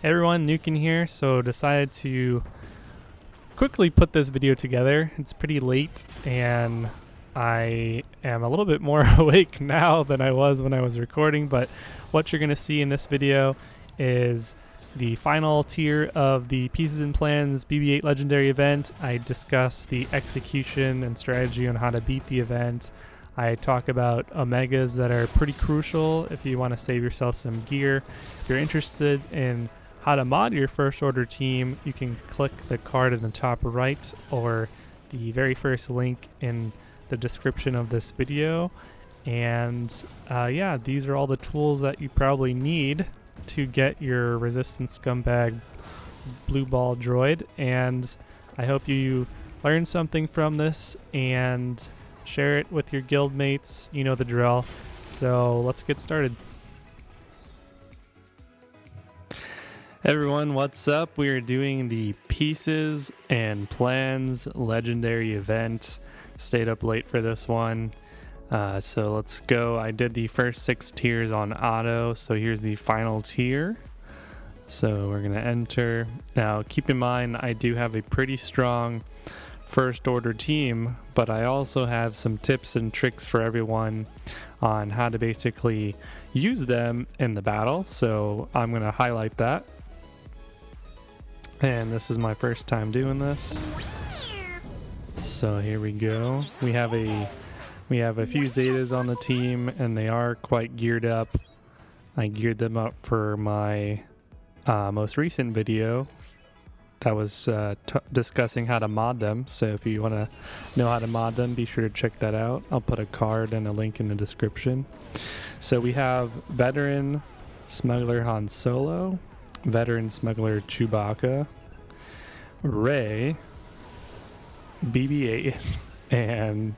Hey everyone, Nukin here. So decided to quickly put this video together. It's pretty late and I am a little bit more awake now than I was when I was recording, but what you're going to see in this video is the final tier of the Pieces and Plans BB8 Legendary event. I discuss the execution and strategy on how to beat the event. I talk about omegas that are pretty crucial if you want to save yourself some gear. If you're interested in how to mod your first order team, you can click the card in the top right or the very first link in the description of this video. And yeah, these are all the tools that you probably need to get your resistance scumbag blue ball droid. And I hope you learn something from this and share it with your guild mates. You know the drill. So let's get started. Everyone, what's up? We are doing the Pieces and Plans Legendary event. Stayed up late for this one. So let's go. I did the first 6 tiers on auto, so here's the final tier. So we're going to enter. Now keep in mind, I do have a pretty strong first order team, but I also have some tips and tricks for everyone on how to basically use them in the battle. So I'm going to highlight that. And this is my first time doing this. So here we go. We have a few Zetas on the team and they are quite geared up. I geared them up for my most recent video that was discussing how to mod them. So if you want to know how to mod them, be sure to check that out. I'll put a card and a link in the description. So we have Veteran Smuggler Han Solo, Veteran Smuggler Chewbacca, Rey, BB8, and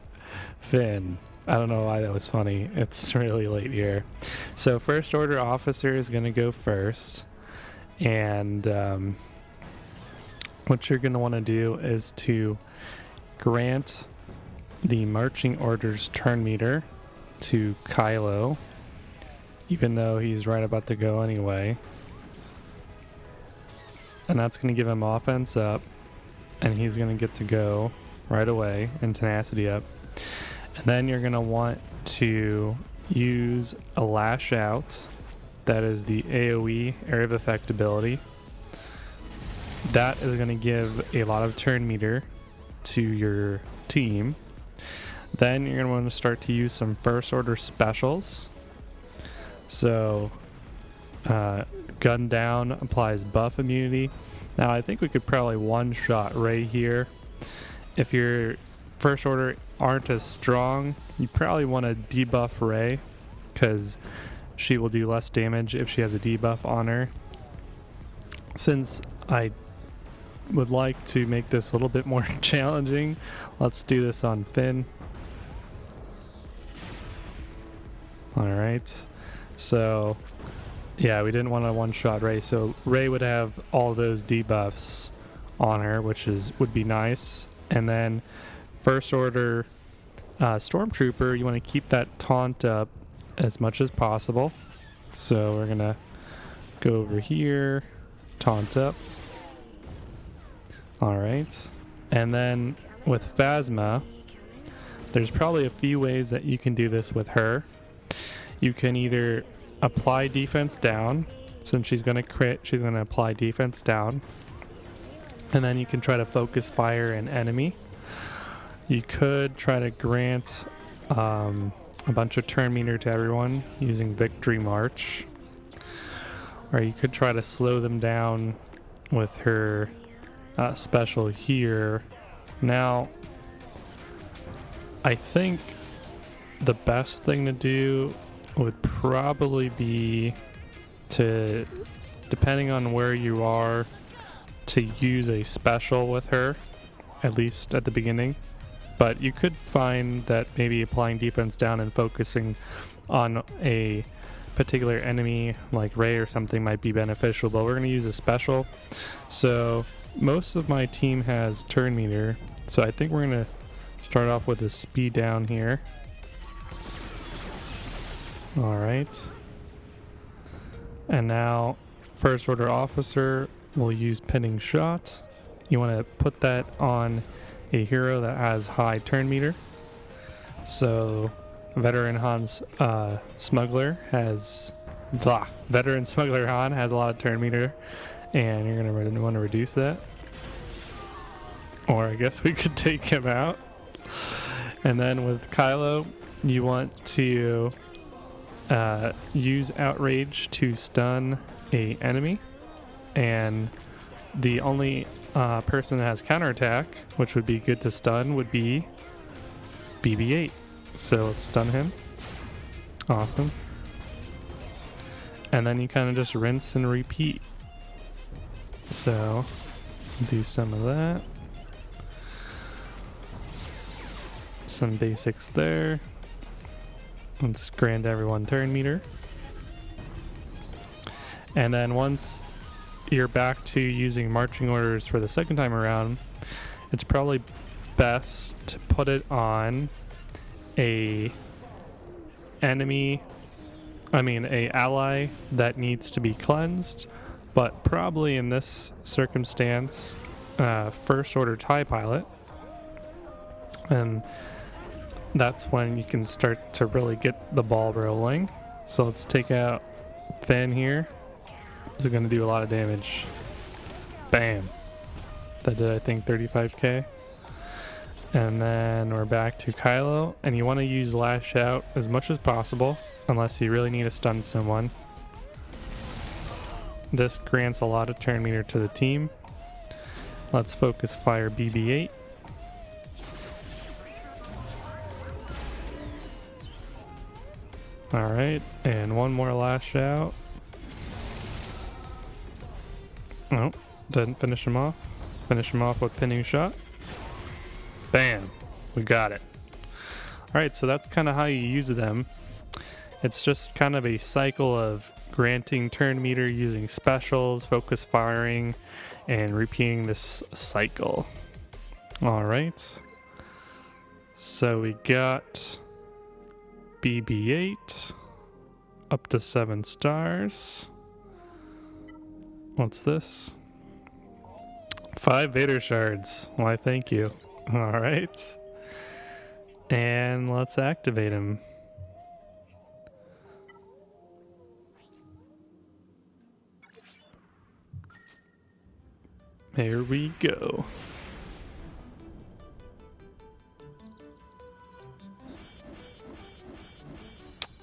Finn. I don't know why that was funny. It's really late here. So first order officer is going to go first. And what you're going to want to do is to grant the marching orders turn meter to Kylo, even though he's right about to go anyway. And that's going to give him offense up, and he's going to get to go right away and tenacity up. And then you're going to want to use a lash out. That is the AoE, area of effect ability. That is going to give a lot of turn meter to your team. Then you're going to want to start to use some first order specials. So gun down applies buff immunity. Now I think we could probably one-shot Rey here. If your first order aren't as strong, you probably want to debuff Rey because she will do less damage if she has a debuff on her. Since I would like to make this a little bit more challenging, let's do this on Finn. Alright, so yeah, we didn't want to one-shot Rey, so Rey would have all those debuffs on her, which would be nice. And then first order Stormtrooper, you want to keep that taunt up as much as possible. So we're gonna go over here, taunt up. Alright, and then with Phasma, there's probably a few ways that you can do this with her. You can either apply defense down. Since she's going to crit, she's going to apply defense down. And then you can try to focus fire an enemy. You could try to grant a bunch of turn meter to everyone using Victory March. Or you could try to slow them down with her special here. Now, I think the best thing to do would probably be to, depending on where you are, to use a special with her, at least at the beginning. But you could find that maybe applying defense down and focusing on a particular enemy like Rey or something might be beneficial, but we're going to use a special. So most of my team has turn meter, so I think we're going to start off with a speed down here. Alright. And now First Order Officer will use Pinning Shot. You want to put that on a hero that has high turn meter. So Veteran Han's Smuggler has... Veteran Smuggler Han has a lot of turn meter, and you're going to want to reduce that. Or I guess we could take him out. And then with Kylo, you want to use Outrage to stun a enemy, and the only person that has counterattack, which would be good to stun, would be BB8. So let's stun him. Awesome. And then you kind of just rinse and repeat. So do some of that. Some basics there. Let's grant everyone turn meter. And then once you're back to using marching orders for the second time around, it's probably best to put it on a ally that needs to be cleansed, but probably in this circumstance, First Order TIE Pilot. And that's when you can start to really get the ball rolling. So let's take out Finn here. This is going to do a lot of damage. Bam. That did, I think, 35k. And then we're back to Kylo, and you want to use Lash Out as much as possible, unless you really need to stun someone. This grants a lot of turn meter to the team. Let's focus fire BB8. Alright, and one more Lash Out. Oh, didn't finish him off. Finish him off with Pinning Shot. Bam, we got it. Alright, so that's kind of how you use them. It's just kind of a cycle of granting turn meter using specials, focus firing, and repeating this cycle. Alright, so we got BB8 up to 7 stars. What's this? 5 Vader shards. Why, thank you. Alright. And let's activate him. There we go.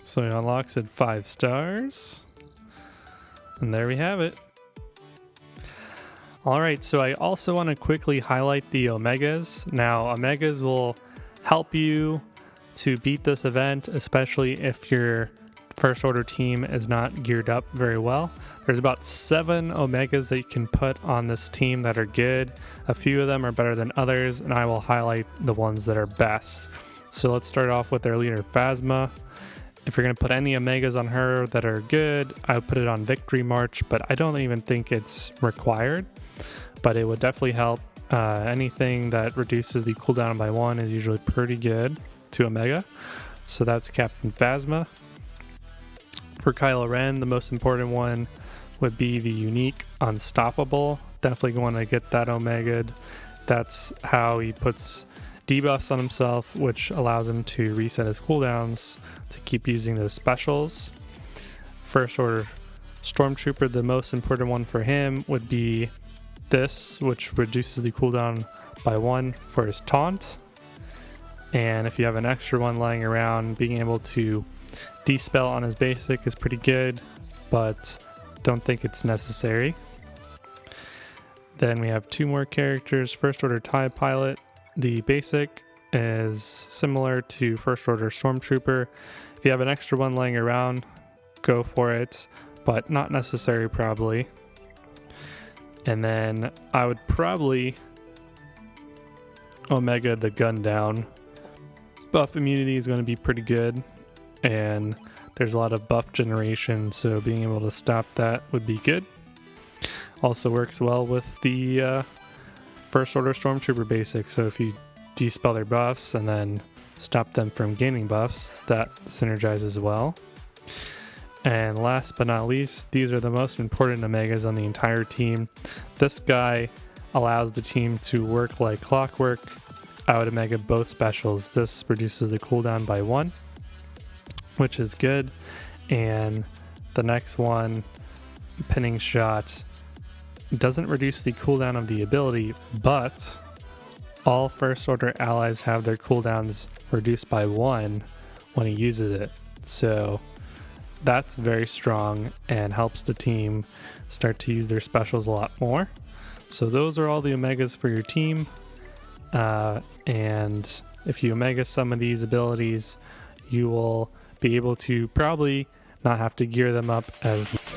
So he unlocks at 5 stars. And there we have it. Alright, so I also want to quickly highlight the Omegas. Now, Omegas will help you to beat this event, especially if your First Order team is not geared up very well. There's about 7 Omegas that you can put on this team that are good. A few of them are better than others, and I will highlight the ones that are best. So let's start off with their leader, Phasma. If you're going to put any Omegas on her that are good, I would put it on Victory March, but I don't even think it's required. But it would definitely help. Anything that reduces the cooldown by 1 is usually pretty good to Omega. So that's Captain Phasma. For Kylo Ren, the most important one would be the unique Unstoppable. Definitely want to get that Omega'd. That's how he puts debuffs on himself, which allows him to reset his cooldowns to keep using those specials. First Order Stormtrooper, the most important one for him would be this, which reduces the cooldown by 1 for his taunt. And if you have an extra one lying around, being able to dispel on his basic is pretty good, but don't think it's necessary. Then we have 2 more characters. First Order TIE Pilot. The basic is similar to First Order Stormtrooper. If you have an extra one laying around, go for it, but not necessary probably. And then I would probably Omega the gun down. Buff immunity is going to be pretty good, and there's a lot of buff generation, so being able to stop that would be good. Also works well with the First Order Stormtrooper basic, so if you dispel their buffs and then stop them from gaining buffs, that synergizes well. And last but not least, these are the most important Omegas on the entire team. This guy allows the team to work like clockwork. I would Omega both specials. This reduces the cooldown by 1, which is good. And the next one, Pinning Shot, doesn't reduce the cooldown of the ability, but all first order allies have their cooldowns reduced by 1 when he uses it. So that's very strong and helps the team start to use their specials a lot more. So those are all the Omegas for your team. And if you Omega some of these abilities, you will be able to probably not have to gear them up as much.